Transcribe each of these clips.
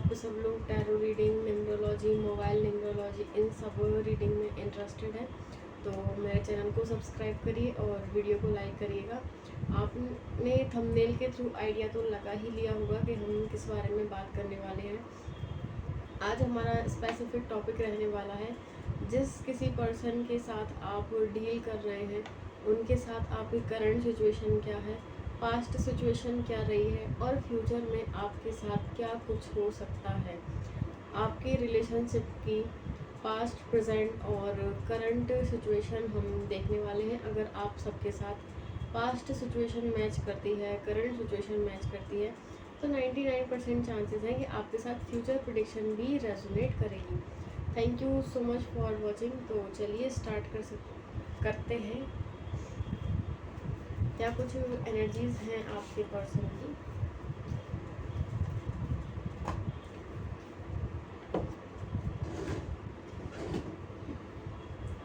आप सब लोग tarot reading, numerology, mobile numerology इन सब रीडिंग में इंटरेस्टेड हैं तो मेरे चैनल को सब्सक्राइब करिए और वीडियो को लाइक करिएगा। आपने थंबनेल के थ्रू आइडिया तो लगा ही लिया होगा कि हम किस बारे में बात करने वाले हैं। आज हमारा स्पेसिफिक टॉपिक रहने वाला है, जिस किसी पर्सन के साथ आप डील कर रहे हैं उनके साथ आपकी करंट सिचुएशन क्या है, पास्ट सिचुएशन क्या रही है और फ्यूचर में आपके साथ क्या कुछ हो सकता है। आपकी रिलेशनशिप की पास्ट, प्रेजेंट और करंट सिचुएशन हम देखने वाले हैं। अगर आप सबके साथ पास्ट सिचुएशन मैच करती है, करंट सिचुएशन मैच करती है तो 99% चांसेस हैं कि आपके साथ फ्यूचर प्रेडिक्शन भी रेजोनेट करेगी। Thank you so much for watching. तो चलिए स्टार्ट करते हैं। क्या कुछ एनर्जीज हैं आपके पर्सन की।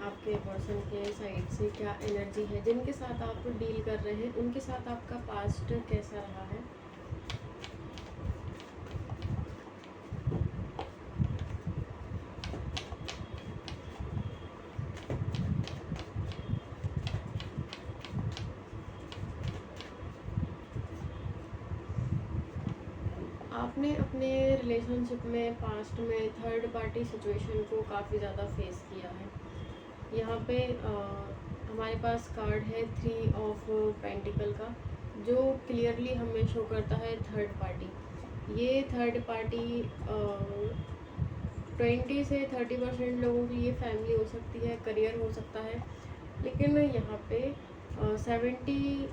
आपके पर्सन के साइड से क्या एनर्जी है, जिनके साथ आप डील कर रहे हैं उनके साथ आपका पास्ट कैसा रहा है। आपने अपने रिलेशनशिप में पास्ट में थर्ड पार्टी सिचुएशन को काफ़ी ज़्यादा फेस किया है। यहाँ पे हमारे पास कार्ड है 3 ऑफ पेंटिकल का, जो क्लियरली हमें शो करता है थर्ड पार्टी। ये थर्ड पार्टी 20 से 30% लोगों की ये फैमिली हो सकती है, करियर हो सकता है, लेकिन यहाँ पे 60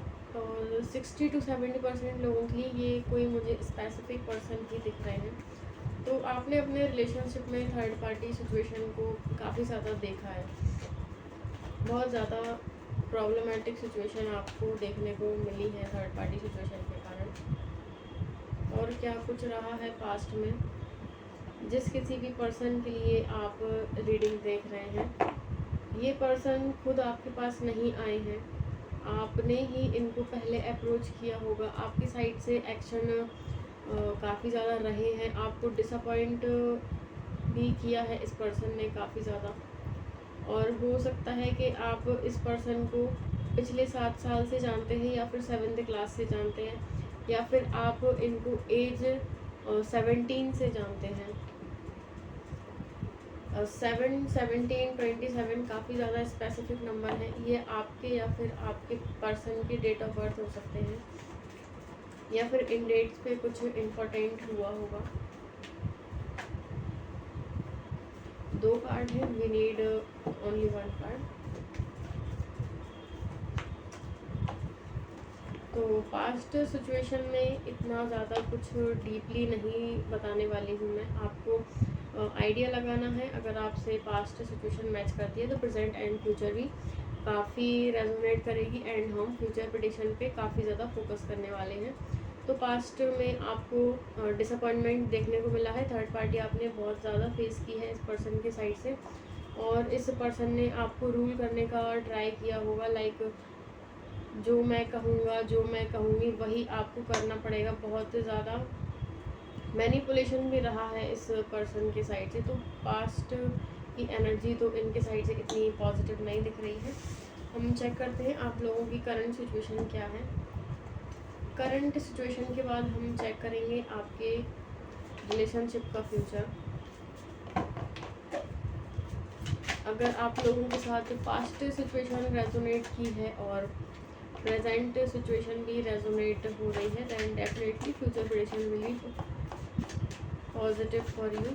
to 70% लोगों की ये कोई मुझे स्पेसिफिक पर्सन ही दिख रहे हैं। तो आपने अपने रिलेशनशिप में थर्ड पार्टी सिचुएशन को काफ़ी ज़्यादा देखा है। बहुत ज़्यादा प्रॉब्लमेटिक सिचुएशन आपको देखने को मिली है थर्ड पार्टी सिचुएशन के कारण। और क्या कुछ रहा है पास्ट में, जिस किसी भी पर्सन के लिए आप रीडिंग देख रहे हैं, ये पर्सन खुद आपके पास नहीं आए हैं, आपने ही इनको पहले अप्रोच किया होगा। आपकी साइड से एक्शन काफ़ी ज़्यादा रहे हैं, आपको डिसअपॉइंट भी किया है इस पर्सन ने काफ़ी ज़्यादा। और हो सकता है कि आप इस पर्सन को पिछले 7 साल से जानते हैं या फिर 7th क्लास से जानते हैं, या फिर आप इनको एज 17 से जानते हैं। 7, 17, 27 काफ़ी ज़्यादा स्पेसिफिक नंबर है। ये आपके या फिर आपके पर्सन की डेट ऑफ बर्थ हो सकते हैं, या फिर इन डेट्स पे कुछ इम्पोर्टेंट हुआ होगा। 2 कार्ड है, वी नीड ओनली 1 कार्ड। तो पास्ट सिचुएशन में इतना ज़्यादा कुछ डीपली नहीं बताने वाली हूँ मैं आपको। आइडिया लगाना है, अगर आपसे पास्ट सिचुएशन मैच करती है तो प्रेजेंट एंड फ्यूचर भी काफ़ी रेजोनेट करेगी एंड हम फ्यूचर प्रेडिक्शन पे काफ़ी ज़्यादा फोकस करने वाले हैं। तो पास्ट में आपको डिसअपॉइंटमेंट देखने को मिला है, थर्ड पार्टी आपने बहुत ज़्यादा फेस की है इस पर्सन के साइड से, और इस पर्सन ने आपको रूल करने का ट्राई किया होगा। लाइक जो मैं कहूँगा, जो मैं कहूँगी वही आपको करना पड़ेगा। बहुत ज़्यादा मैनिपुलेशन भी रहा है इस पर्सन के साइड से। तो पास्ट की एनर्जी तो इनके साइड से इतनी पॉजिटिव नहीं दिख रही है। हम चेक करते हैं आप लोगों की करंट सिचुएशन क्या है। करंट सिचुएशन के बाद हम चेक करेंगे आपके रिलेशनशिप का फ्यूचर। अगर आप लोगों के साथ पास्ट सिचुएशन रेजोनेट की है और प्रेजेंट सिचुएशन भी रेजोनेट हो रही है, then definitely future prediction will be positive for you.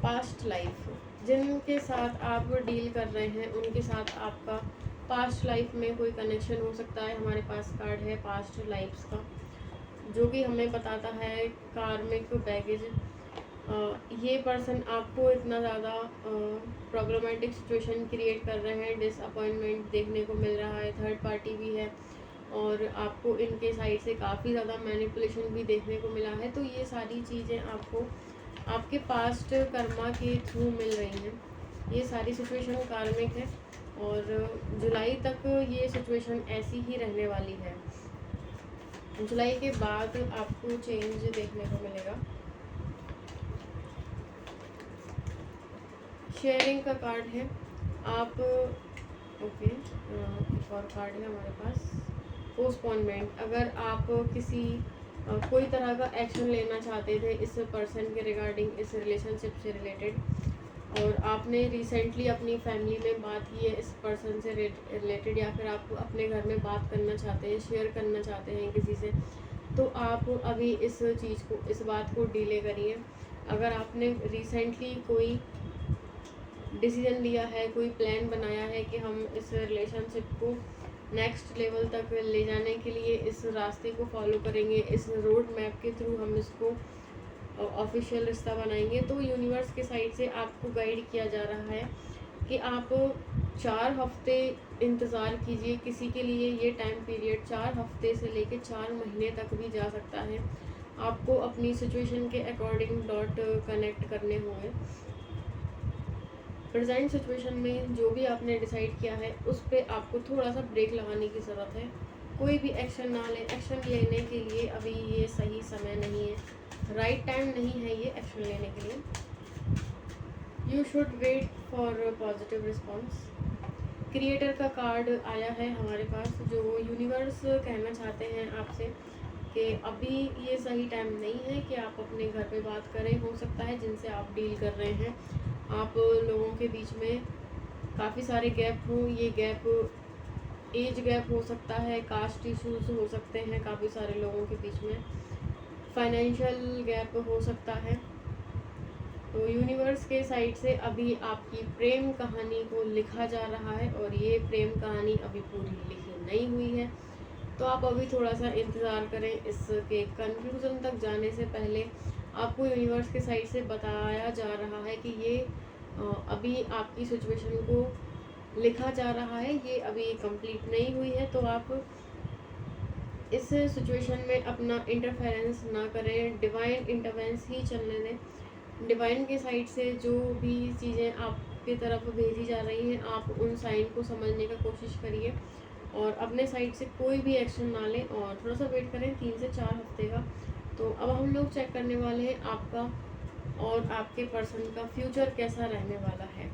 Past life, जिनके साथ आप डील कर रहे हैं उनके साथ आपका पास्ट लाइफ में कोई कनेक्शन हो सकता है। हमारे पास कार्ड है पास्ट लाइफ्स का, जो कि हमें बताता है कार्मिक बैगेज। ये पर्सन आपको इतना ज़्यादा प्रॉब्लमेटिक सिचुएशन क्रिएट कर रहे हैं, डिसअपॉइंटमेंट देखने को मिल रहा है, थर्ड पार्टी भी है और आपको इनके साइड से काफ़ी ज़्यादा मैनिपुलेशन भी देखने को मिला है। तो ये सारी चीज़ें आपको आपके पास्ट कर्मा के थ्रू मिल रही हैं। ये सारी सिचुएशन कार्मिक है और जुलाई तक ये सिचुएशन ऐसी ही रहने वाली है। जुलाई के बाद आपको चेंज देखने को मिलेगा। शेयरिंग का कार्ड है। आप ओके, एक और कार्ड है हमारे पास, पोस्टपोनमेंट। अगर आप किसी कोई तरह का एक्शन लेना चाहते थे इस पर्सन के रिगार्डिंग, इस रिलेशनशिप से रिलेटेड, और आपने रिसेंटली अपनी फैमिली में बात की है इस पर्सन से रिलेटेड, या फिर आप अपने घर में बात करना चाहते हैं, शेयर करना चाहते हैं किसी से, तो आप अभी इस चीज़ को, इस बात को डिले करिए। अगर आपने रिसेंटली कोई डिसीजन लिया है, कोई प्लान बनाया है कि हम इस रिलेशनशिप को नेक्स्ट लेवल तक ले जाने के लिए इस रास्ते को फॉलो करेंगे, इस रोड मैप के थ्रू हम इसको ऑफिशियल रिश्ता बनाएंगे, तो यूनिवर्स के साइड से आपको गाइड किया जा रहा है कि आप 4 हफ्ते इंतज़ार कीजिए। किसी के लिए ये टाइम पीरियड 4 हफ्ते से लेके 4 महीने तक भी जा सकता है। आपको अपनी सिचुएशन के अकॉर्डिंग डॉट कनेक्ट करने होंगे। प्रेजेंट सिचुएशन में जो भी आपने डिसाइड किया है उस पर आपको थोड़ा सा ब्रेक लगाने की ज़रूरत है। कोई भी एक्शन ना लें। एक्शन लेने के लिए अभी ये सही समय नहीं है, राइट टाइम नहीं है ये एक्शन लेने के लिए। You should wait for positive response. Creator का कार्ड आया है हमारे पास, जो यूनिवर्स कहना चाहते हैं आपसे कि अभी ये सही टाइम नहीं है कि आप अपने घर पे बात करें। हो सकता है जिनसे आप डील कर रहे हैं, आप लोगों के बीच में काफ़ी सारे गैप हो। ये गैप एज गैप हो सकता है, कास्ट इश्यूज हो सकते हैं काफ़ी सारे लोगों के बीच में, फाइनेंशियल गैप हो सकता है। तो यूनिवर्स के साइड से अभी आपकी प्रेम कहानी को लिखा जा रहा है और ये प्रेम कहानी अभी पूरी लिखी नहीं हुई है, तो आप अभी थोड़ा सा इंतज़ार करें। इसके कंक्लूज़न तक जाने से पहले आपको यूनिवर्स के साइड से बताया जा रहा है कि ये अभी आपकी सिचुएशन को लिखा जा रहा है, ये अभी कंप्लीट नहीं हुई है। तो आप इस सिचुएशन में अपना इंटरफेरेंस ना करें, डिवाइन इंटरवेंस ही चलने दें। डिवाइन के साइड से जो भी चीज़ें आपकी तरफ भेजी जा रही हैं, आप उन साइन को समझने का कोशिश करिए और अपने साइड से कोई भी एक्शन ना लें और थोड़ा सा वेट करें 3 से 4 हफ्ते का। तो अब हम लोग चेक करने वाले हैं आपका और आपके पर्सन का फ्यूचर कैसा रहने वाला है।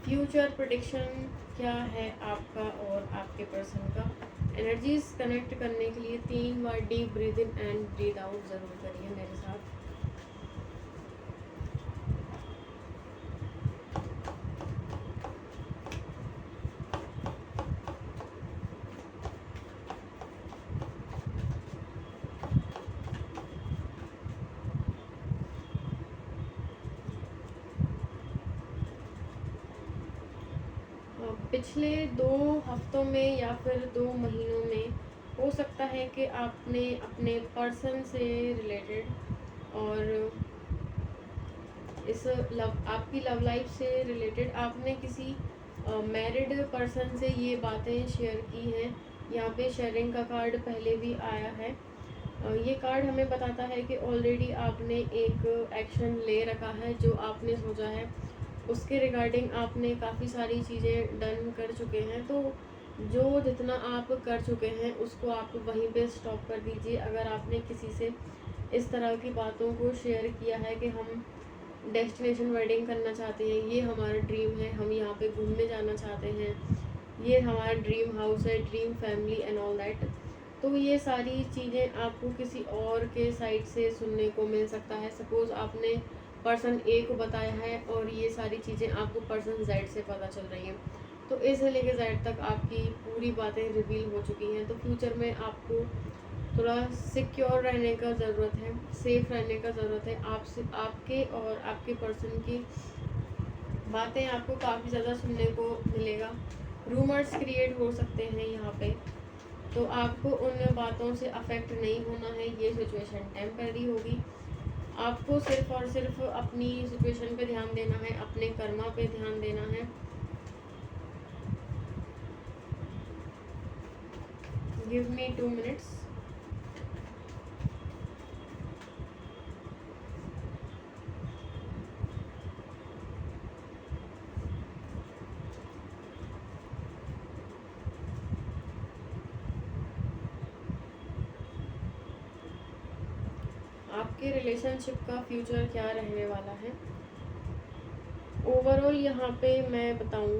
फ्यूचर प्रेडिक्शन क्या है आपका और आपके पर्सन का। एनर्जीज कनेक्ट करने के लिए 3 बार deep breathe in and breathe out ज़रूर करिए मेरे साथ। पिछले 2 हफ्तों में या फिर 2 महीनों में हो सकता है कि आपने अपने पर्सन से रिलेटेड और इस आपकी लव लाइफ से रिलेटेड आपने किसी मैरिड पर्सन से ये बातें शेयर की हैं। यहाँ पे शेयरिंग का कार्ड पहले भी आया है। ये कार्ड हमें बताता है कि ऑलरेडी आपने एक एक्शन ले रखा है, जो आपने सोचा है उसके रिगार्डिंग आपने काफ़ी सारी चीज़ें डन कर चुके हैं। तो जो जितना आप कर चुके हैं उसको आप वहीं पे स्टॉप कर दीजिए। अगर आपने किसी से इस तरह की बातों को शेयर किया है कि हम डेस्टिनेशन वेडिंग करना चाहते हैं, ये हमारा ड्रीम है, हम यहाँ पे घूमने जाना चाहते हैं, ये हमारा ड्रीम हाउस है, dream family and all that, तो ये सारी चीज़ें आपको किसी और के साइड से सुनने को मिल सकता है। सपोज़ आपने पर्सन ए को बताया है और ये सारी चीज़ें आपको पर्सन जेड से पता चल रही हैं, तो ए से लेकर जेड तक आपकी पूरी बातें रिवील हो चुकी हैं। तो फ्यूचर में आपको थोड़ा सिक्योर रहने का ज़रूरत है, सेफ रहने का ज़रूरत है। आपसे आपके और आपके पर्सन की बातें आपको काफ़ी ज़्यादा सुनने को मिलेगा। रूमर्स क्रिएट हो सकते हैं यहाँ पे, तो आपको उन बातों से अफेक्ट नहीं होना है। ये सिचुएशन टेम्परेरी होगी। आपको सिर्फ और सिर्फ अपनी सिचुएशन पे ध्यान देना है, अपने कर्मा पे ध्यान देना है। Give me 2 minutes. आपके रिलेशनशिप का फ्यूचर क्या रहने वाला है। ओवरऑल यहाँ पे मैं बताऊँ,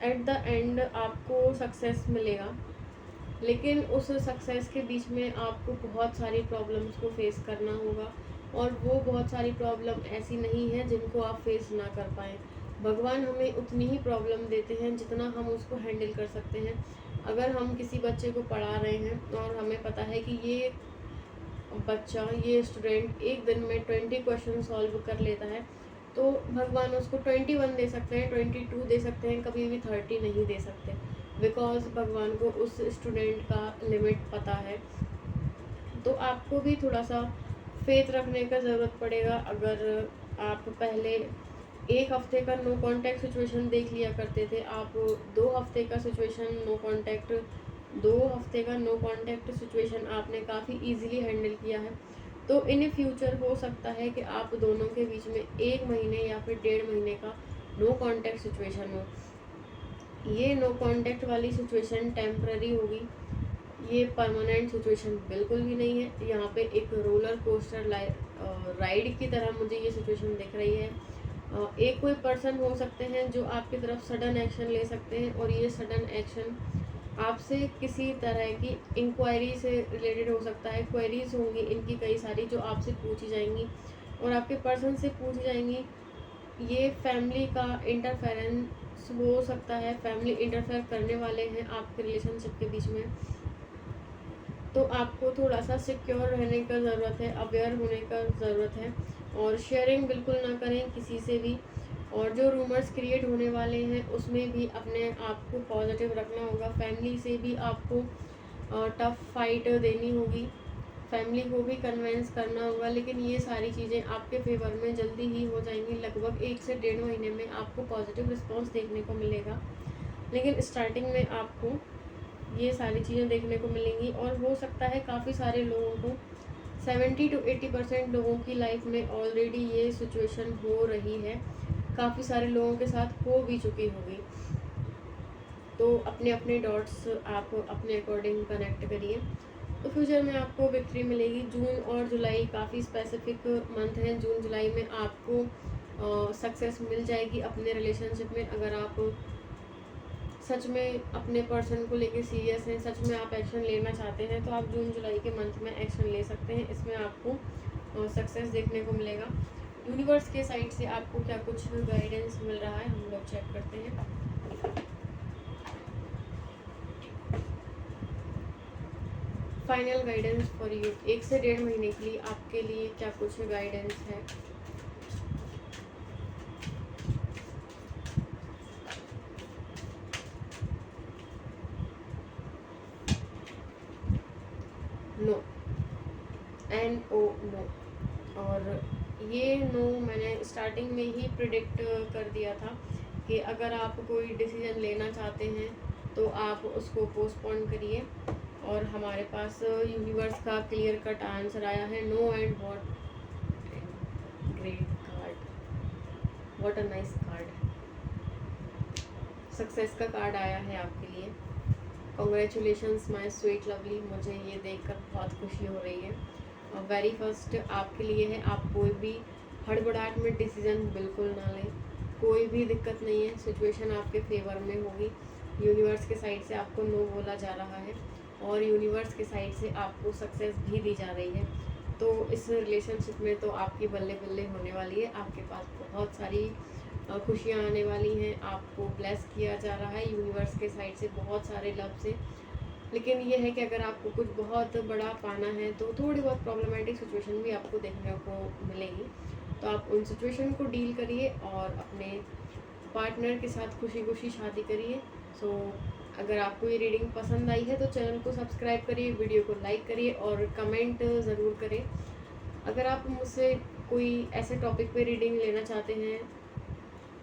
एट द एंड आपको सक्सेस मिलेगा, लेकिन उस सक्सेस के बीच में आपको बहुत सारी प्रॉब्लम्स को फेस करना होगा, और वो बहुत सारी प्रॉब्लम ऐसी नहीं है जिनको आप फेस ना कर पाएँ। भगवान हमें उतनी ही प्रॉब्लम देते हैं जितना हम उसको हैंडल कर सकते हैं। अगर हम किसी बच्चे को पढ़ा रहे हैं और हमें पता है कि ये बच्चा, ये स्टूडेंट एक दिन में 20 क्वेश्चन सॉल्व कर लेता है, तो भगवान उसको 21 दे सकते हैं, 22 दे सकते हैं, कभी भी 30 नहीं दे सकते, बिकॉज भगवान को उस स्टूडेंट का लिमिट पता है। तो आपको भी थोड़ा सा फेथ रखने का ज़रूरत पड़ेगा। अगर आप पहले 1 हफ्ते का नो कांटेक्ट सिचुएशन देख लिया करते थे, आप 2 हफ्ते का सिचुएशन नो कांटेक्ट 2 हफ्ते का नो कांटेक्ट सिचुएशन आपने काफ़ी इजीली हैंडल किया है, तो इन फ्यूचर हो सकता है कि आप दोनों के बीच में 1 महीने या फिर 1.5 महीने का नो कांटेक्ट सिचुएशन हो। ये नो कांटेक्ट वाली सिचुएशन टेम्पररी होगी, ये परमानेंट सिचुएशन बिल्कुल भी नहीं है। यहाँ पे एक रोलर कोस्टर राइड की तरह मुझे ये सिचुएशन दिख रही है। एक कोई पर्सन हो सकते हैं जो आपकी तरफ सडन एक्शन ले सकते हैं, और ये सडन एक्शन आपसे किसी तरह की इंक्वायरी से रिलेटेड हो सकता है। क्वेरीज होंगी इनकी कई सारी जो आपसे पूछी जाएंगी और आपके पर्सन से पूछी जाएंगी। ये फैमिली का इंटरफेरेंस हो सकता है, फैमिली इंटरफेयर करने वाले हैं आपके रिलेशनशिप के बीच में, तो आपको थोड़ा सा सिक्योर रहने का ज़रूरत है, अवेयर होने का ज़रूरत है, और शेयरिंग बिल्कुल ना करें किसी से भी। और जो रूमर्स क्रिएट होने वाले हैं उसमें भी अपने आप को पॉजिटिव रखना होगा। फैमिली से भी आपको टफ फाइट देनी होगी, फैमिली को भी कन्विंस करना होगा, लेकिन ये सारी चीज़ें आपके फेवर में जल्दी ही हो जाएंगी। लगभग 1 से 1.5 महीने में आपको पॉजिटिव रिस्पॉन्स देखने को मिलेगा, लेकिन स्टार्टिंग में आपको ये सारी चीज़ें देखने को मिलेंगी। और हो सकता है काफ़ी सारे लोगों को 70 to 80% लोगों की लाइफ में ऑलरेडी ये सिचुएशन हो रही है, काफ़ी सारे लोगों के साथ हो भी चुकी होगी। तो अपने अपने डॉट्स आप अपने अकॉर्डिंग कनेक्ट करिए, तो फ्यूचर में आपको विक्ट्री मिलेगी। जून और जुलाई काफ़ी स्पेसिफिक मंथ हैं। जून जुलाई में आपको सक्सेस मिल जाएगी अपने रिलेशनशिप में। अगर आप सच में अपने पर्सन को लेके सीरियस हैं, सच में आप एक्शन लेना चाहते हैं, तो आप जून जुलाई के मंथ में एक्शन ले सकते हैं। इसमें आपको सक्सेस देखने को मिलेगा। यूनिवर्स के साइड से आपको क्या कुछ गाइडेंस मिल रहा है, हम लोग चेक करते हैं। फाइनल गाइडेंस फॉर यू, 1 से 1.5 महीने के लिए आपके लिए क्या कुछ गाइडेंस है। No, NO, no. और ये नो मैंने स्टार्टिंग में ही प्रिडिक्ट कर दिया था कि अगर आप कोई डिसीजन लेना चाहते हैं तो आप उसको पोस्टपोन करिए, और हमारे पास यूनिवर्स का क्लियर कट आंसर आया है, no and what. Great card, what a nice card. Success का कार्ड आया है आपके लिए। कॉन्ग्रेचुलेशंस माय स्वीट लवली, मुझे ये देखकर बहुत खुशी हो रही है। वेरी फर्स्ट आपके लिए है, आप कोई भी हड़बड़ाहट में डिसीजन बिल्कुल ना लें, कोई भी दिक्कत नहीं है, सिचुएशन आपके फेवर में होगी। यूनिवर्स के साइड से आपको नो बोला जा रहा है, और यूनिवर्स के साइड से आपको सक्सेस भी दी जा रही है। तो इस रिलेशनशिप में तो आपकी बल्ले बल्ले होने वाली है, आपके पास बहुत सारी खुशियाँ आने वाली हैं, आपको ब्लेस किया जा रहा है यूनिवर्स के साइड से बहुत सारे लव से। लेकिन ये है कि अगर आपको कुछ बहुत बड़ा पाना है तो थोड़ी बहुत प्रॉब्लमेटिक सिचुएशन भी आपको देखने को मिलेगी, तो आप उन सिचुएशन को डील करिए और अपने पार्टनर के साथ खुशी खुशी शादी करिए। सो अगर आपको ये रीडिंग पसंद आई है तो चैनल को सब्सक्राइब करिए, वीडियो को लाइक करिए और कमेंट ज़रूर करें। अगर आप मुझसे कोई ऐसे टॉपिक पे रीडिंग लेना चाहते हैं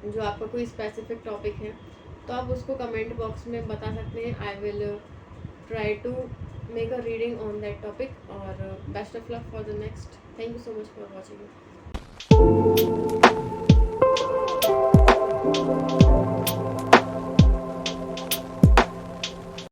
जो आपका कोई स्पेसिफिक टॉपिक है, तो आप उसको कमेंट बॉक्स में बता सकते हैं। I will try to make a reading on that topic, और best of luck for the next. Thank you so much for watching.